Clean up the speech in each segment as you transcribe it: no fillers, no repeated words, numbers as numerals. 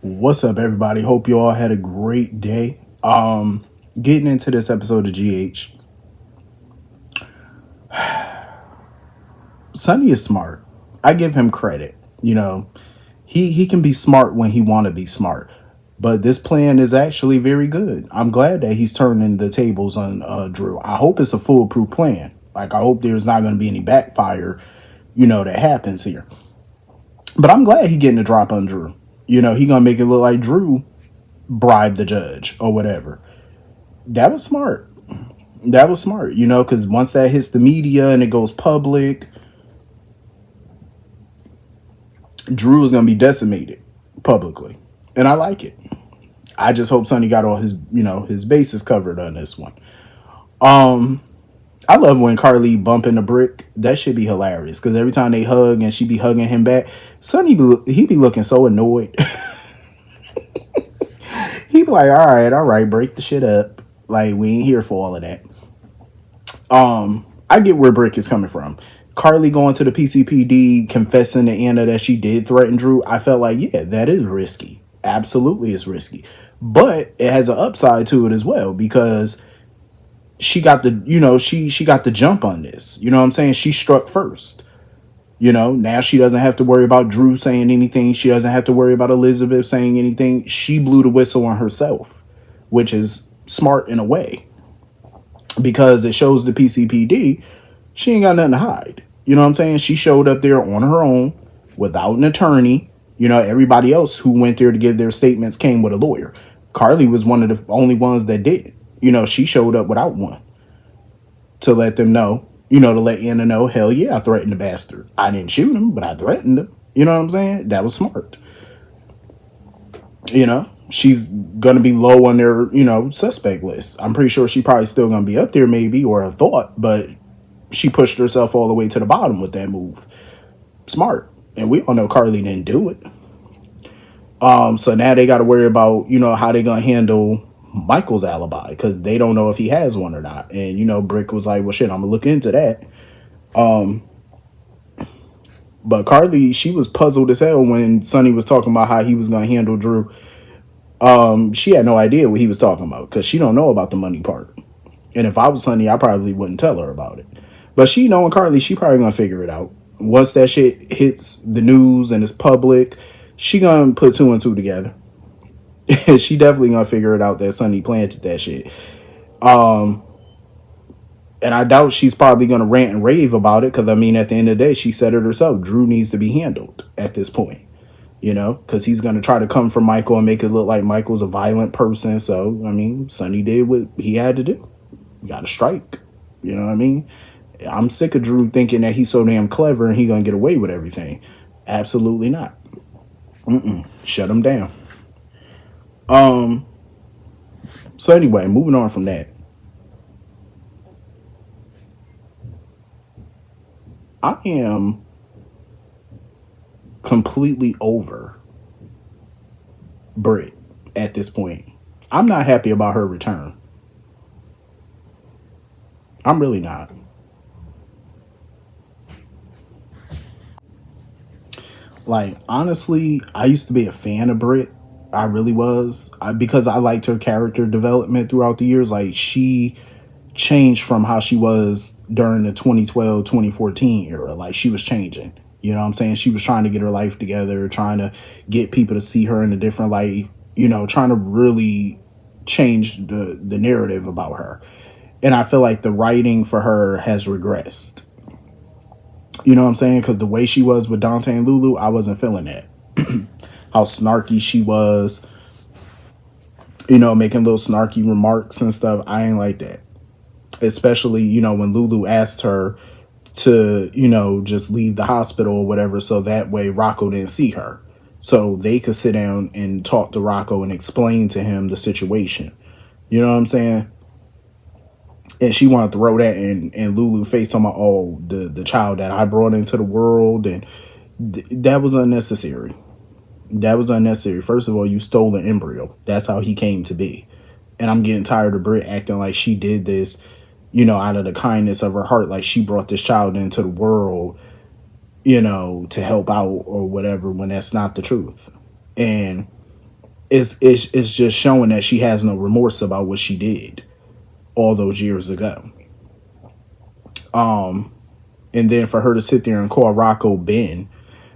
What's up, everybody? Hope you all had a great day. Getting into this episode of GH, Sonny is smart. I give him credit. He can be smart when he want to be smart. But this plan is actually very good. I'm glad that he's turning the tables on Drew. I hope it's a foolproof plan. Like, I hope there's not going to be any backfire, that happens here. But I'm glad he getting the drop on Drew. He gonna make it look like Drew bribed the judge or whatever. That was smart. That was smart, because once that hits the media and it goes public, Drew is going to be decimated publicly. And I like it. I just hope Sonny got all his bases covered on this one. I love when Carly bump into Brick. That should be hilarious because every time they hug and she be hugging him back, Sonny, he be looking so annoyed. He be like, all right, break the shit up. Like, we ain't here for all of that. I get where Brick is coming from. Carly going to the PCPD, confessing to Anna that she did threaten Drew. I felt like, yeah, that is risky. Absolutely, it's risky. But it has an upside to it as well because she got she got the jump on this. You know what I'm saying? She struck first. Now she doesn't have to worry about Drew saying anything. She doesn't have to worry about Elizabeth saying anything. She blew the whistle on herself, which is smart in a way because it shows the PCPD she ain't got nothing to hide. You know what I'm saying? She showed up there on her own without an attorney. Everybody else who went there to give their statements came with a lawyer. Carly was one of the only ones that did. She showed up without one to let them know, to let Anna know, hell yeah, I threatened the bastard. I didn't shoot him, but I threatened him. You know what I'm saying? That was smart. She's going to be low on their, suspect list. I'm pretty sure she probably still going to be up there maybe, or a thought, but she pushed herself all the way to the bottom with that move. Smart. And we all know Carly didn't do it. So now they got to worry about, how they going to handle Michael's alibi because they don't know if he has one or not. And, Brick was like, well, shit, I'm going to look into that. But Carly, she was puzzled as hell when Sonny was talking about how he was going to handle Drew. She had no idea what he was talking about because she don't know about the money part. And if I was Sonny, I probably wouldn't tell her about it. But she knowing Carly, she probably gonna figure it out. Once that shit hits the news and it's public, she gonna put two and two together. She definitely gonna figure it out that Sonny planted that shit. And I doubt she's probably gonna rant and rave about it because, at the end of the day, she said it herself. Drew needs to be handled at this point. Because he's going to try to come for Michael and make it look like Michael's a violent person. So, Sonny did what he had to do. You got to strike. You know what I mean? I'm sick of Drew thinking that he's so damn clever and he going to get away with everything. Absolutely not. Shut him down. So anyway, moving on from that. I am completely over Britt at this point. I'm not happy about her return. I'm really not. Like, honestly, I used to be a fan of Britt. I really was. Because I liked her character development throughout the years. Like, she changed from how she was during the 2012, 2014 era. Like, she was changing. You know what I'm saying? She was trying to get her life together, trying to get people to see her in a different light, trying to really change the narrative about her. And I feel like the writing for her has regressed. You know what I'm saying? Because the way she was with Dante and Lulu, I wasn't feeling that. How snarky she was, making little snarky remarks and stuff. I ain't like that. Especially, when Lulu asked her to, just leave the hospital or whatever, so that way Rocco didn't see her. So they could sit down and talk to Rocco and explain to him the situation. You know what I'm saying? And she wanted to throw that in Lulu face on the child that I brought into the world. And that was unnecessary. That was unnecessary. First of all, you stole an embryo. That's how he came to be. And I'm getting tired of Britt acting like she did this, out of the kindness of her heart. Like she brought this child into the world, to help out or whatever, when that's not the truth. And It's just showing that she has no remorse about what she did all those years ago. And then for her to sit there and call Rocco Ben,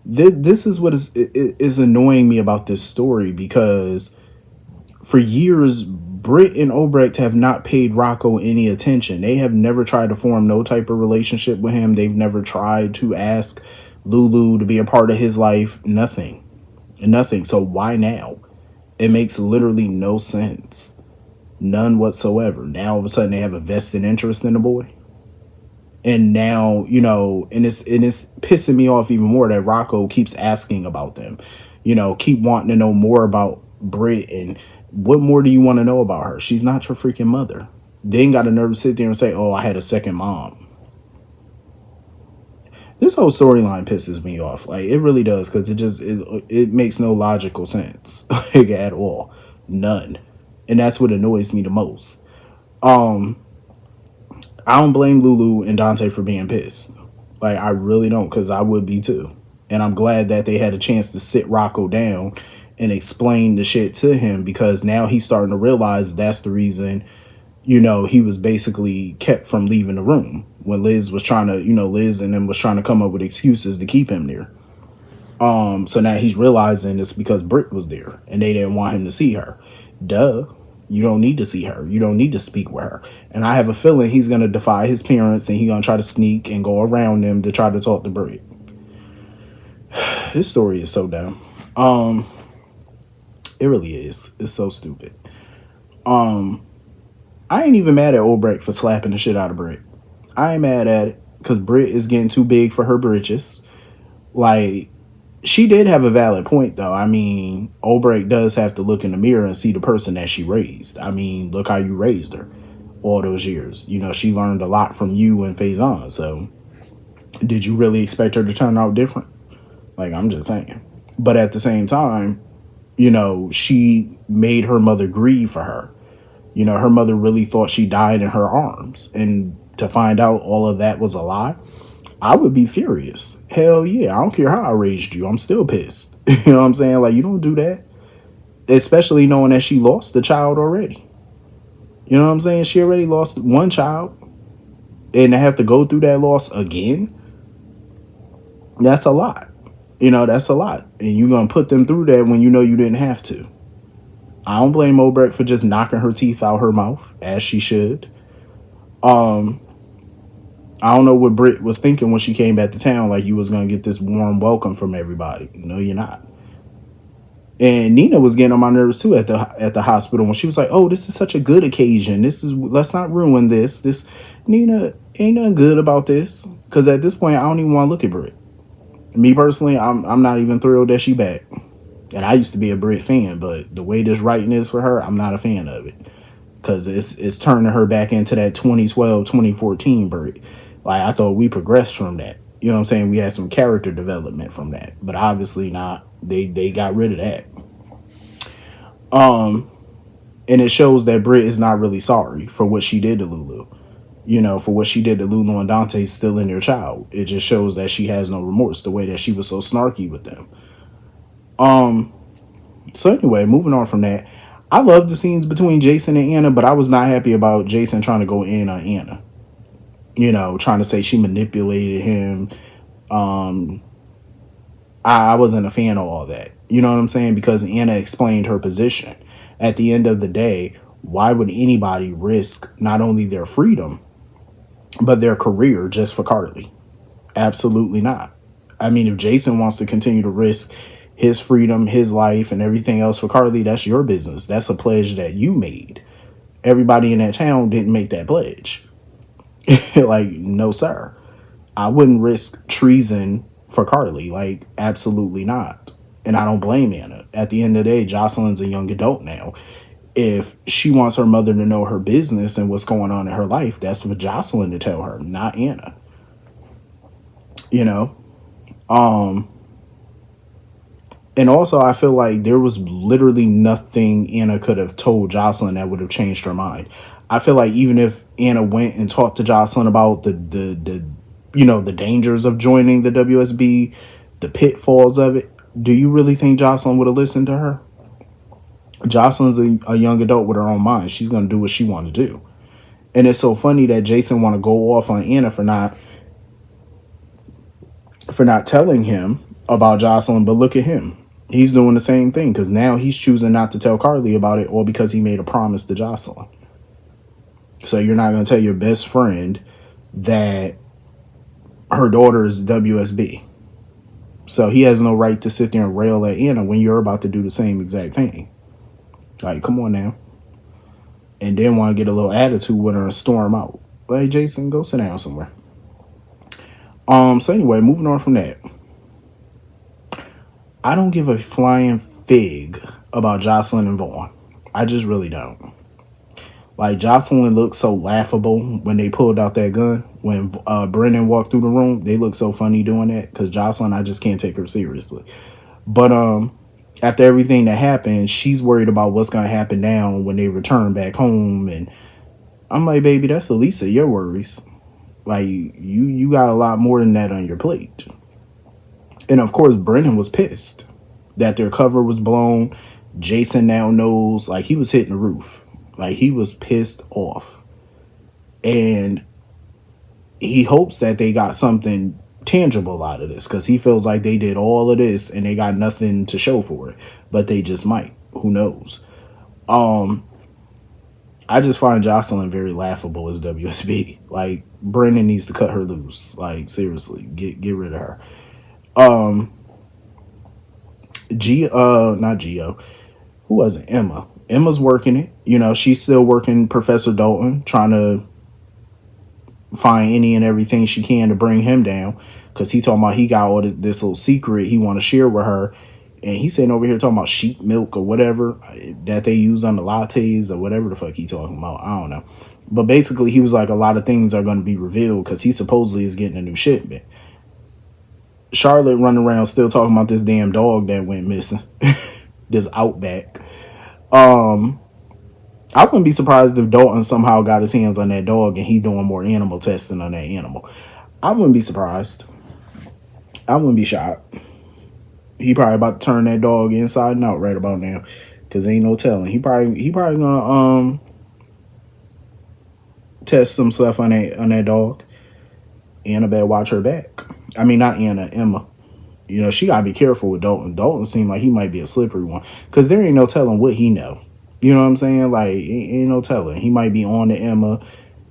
this is what is annoying me about this story, because for years Britt and Obrecht have not paid Rocco any attention. They have never tried to form no type of relationship with him. They've never tried to ask Lulu to be a part of his life. Nothing. So why now? It makes literally no sense. None whatsoever. Now all of a sudden they have a vested interest in the boy. And now, and it's pissing me off even more that Rocco keeps asking about them. Keep wanting to know more about Britt, and what more do you want to know about her? She's not your freaking mother. They ain't got the nerve to sit there and say, "Oh, I had a second mom." This whole storyline pisses me off. Like, it really does, because it makes no logical sense like, at all. None. And that's what annoys me the most. I don't blame Lulu and Dante for being pissed. Like, I really don't, because I would be too. And I'm glad that they had a chance to sit Rocco down and explain the shit to him, because now he's starting to realize that's the reason, he was basically kept from leaving the room when Liz was trying to, Liz and them was trying to come up with excuses to keep him there. So now he's realizing it's because Britt was there and they didn't want him to see her. Duh. You don't need to see her. You don't need to speak with her. And I have a feeling he's going to defy his parents and he's going to try to sneak and go around them to try to talk to Britt. This story is so dumb. It really is. It's so stupid. I ain't even mad at Obrecht for slapping the shit out of Britt. I ain't mad at it, because Britt is getting too big for her britches. Like, she did have a valid point, though. I mean, Obrecht does have to look in the mirror and see the person that she raised. I mean, look how you raised her all those years. She learned a lot from you and Faison. So, did you really expect her to turn out different? Like, I'm just saying. But at the same time, she made her mother grieve for her. Her mother really thought she died in her arms. And to find out all of that was a lie, I would be furious. Hell yeah. I don't care how I raised you. I'm still pissed. You know what I'm saying? Like, you don't do that. Especially knowing that she lost the child already. You know what I'm saying? She already lost one child. And to have to go through that loss again, that's a lot. That's a lot. And you're going to put them through that when you know you didn't have to. I don't blame Obrecht for just knocking her teeth out her mouth, as she should. I don't know what Britt was thinking when she came back to town, like you was going to get this warm welcome from everybody. No, you're not. And Nina was getting on my nerves too at the hospital when she was like, "Oh, this is such a good occasion. Let's not ruin this. Nina, ain't nothing good about this." Because at this point, I don't even want to look at Britt. Me personally, I'm not even thrilled that she back. And I used to be a Britt fan, but the way this writing is for her, I'm not a fan of it. Because it's turning her back into that 2012, 2014 Britt. Like, I thought we progressed from that. You know what I'm saying? We had some character development from that. But obviously not. They got rid of that. And it shows that Britt is not really sorry for what she did to Lulu. For what she did to Lulu and Dante still in their child. It just shows that she has no remorse, the way that she was so snarky with them. So anyway, moving on from that, I love the scenes between Jason and Anna, but I was not happy about Jason trying to go in on Anna. Trying to say she manipulated him. I wasn't a fan of all that. You know what I'm saying? Because Anna explained her position. At the end of the day, why would anybody risk not only their freedom, but their career just for Carly? Absolutely not. I mean, if Jason wants to continue to risk his freedom, his life, and everything else for Carly, that's your business. That's a pledge that you made. Everybody in that town didn't make that pledge. Like, no, sir. I wouldn't risk treason for Carly. Like, absolutely not. And I don't blame Anna. At the end of the day, Jocelyn's a young adult now. If she wants her mother to know her business and what's going on in her life, that's for Jocelyn to tell her, not Anna. And also, I feel like there was literally nothing Anna could have told Jocelyn that would have changed her mind. I feel like even if Anna went and talked to Jocelyn about the dangers of joining the WSB, the pitfalls of it, do you really think Jocelyn would have listened to her? Jocelyn's a young adult with her own mind. She's gonna do what she want to do. And it's so funny that Jason want to go off on Anna for not telling him about Jocelyn, but look at him. He's doing the same thing because now he's choosing not to tell Carly about it, or because he made a promise to Jocelyn. So you're not going to tell your best friend that her daughter is WSB. So he has no right to sit there and rail at Anna when you're about to do the same exact thing. Like, come on now. And then want to get a little attitude with her and storm out. Like, Jason, go sit down somewhere. So anyway, moving on from that. I don't give a flying fig about Jocelyn and Vaughn. I just really don't. Like, Jocelyn looked so laughable when they pulled out that gun. When Brennan walked through the room, they looked so funny doing that. Because Jocelyn, I just can't take her seriously. But after everything that happened, she's worried about what's going to happen now when they return back home. And I'm like, baby, that's the least of your worries. Like, you got a lot more than that on your plate. And of course, Brennan was pissed that their cover was blown. Jason now knows, like, he was hitting the roof. Like, he was pissed off. And he hopes that they got something tangible out of this, because he feels like they did all of this and they got nothing to show for it. But they just might. Who knows? I just find Jocelyn very laughable as WSB. Like, Brennan needs to cut her loose. Like, seriously, get rid of her. Not Geo. Who was it? Emma. Emma's working it. You know, she's still working Professor Dalton, trying to find any and everything she can to bring him down. Because he talking about he got all this little secret he want to share with her. And he's sitting over here talking about sheep milk or whatever that they use on the lattes or whatever the fuck he talking about. I don't know. But basically, he was like, a lot of things are going to be revealed because he supposedly is getting a new shipment. Charlotte running around still talking about this damn dog that went missing. This Outback. I wouldn't be surprised if Dalton somehow got his hands on that dog and he doing more animal testing on that animal. I wouldn't be surprised. I wouldn't be shocked. He probably about to turn that dog inside and out right about now, because ain't no telling. He probably gonna test some stuff on that dog. Anna better watch her back. I mean, not Anna, Emma. You know, she gotta be careful with Dalton. Dalton seemed like he might be a slippery one, because there ain't no telling what he know. You know what I'm saying? Like, ain't no telling. He might be on to Emma.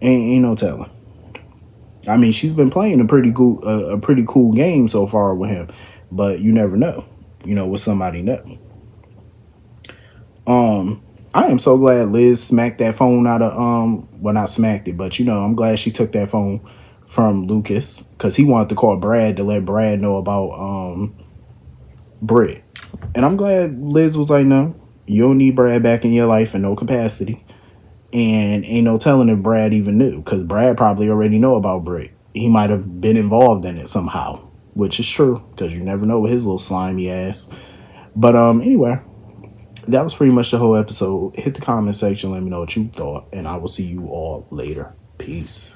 Ain't no telling. I mean, she's been playing a pretty cool game so far with him, but you never know. You know, what somebody know. I am so glad Liz smacked that phone out of well, not smacked it, but you know, I'm glad she took that phone from Lucas, because he wanted to call Brad to let Brad know about Britt. And I'm glad Liz was like, no, you don't need Brad back in your life in no capacity. And ain't no telling if Brad even knew, because Brad probably already know about Britt. He might have been involved in it somehow, which is true, because you never know with his little slimy ass. But anyway, that was pretty much the whole episode. Hit the comment section, let me know what you thought, and I will see you all later. Peace.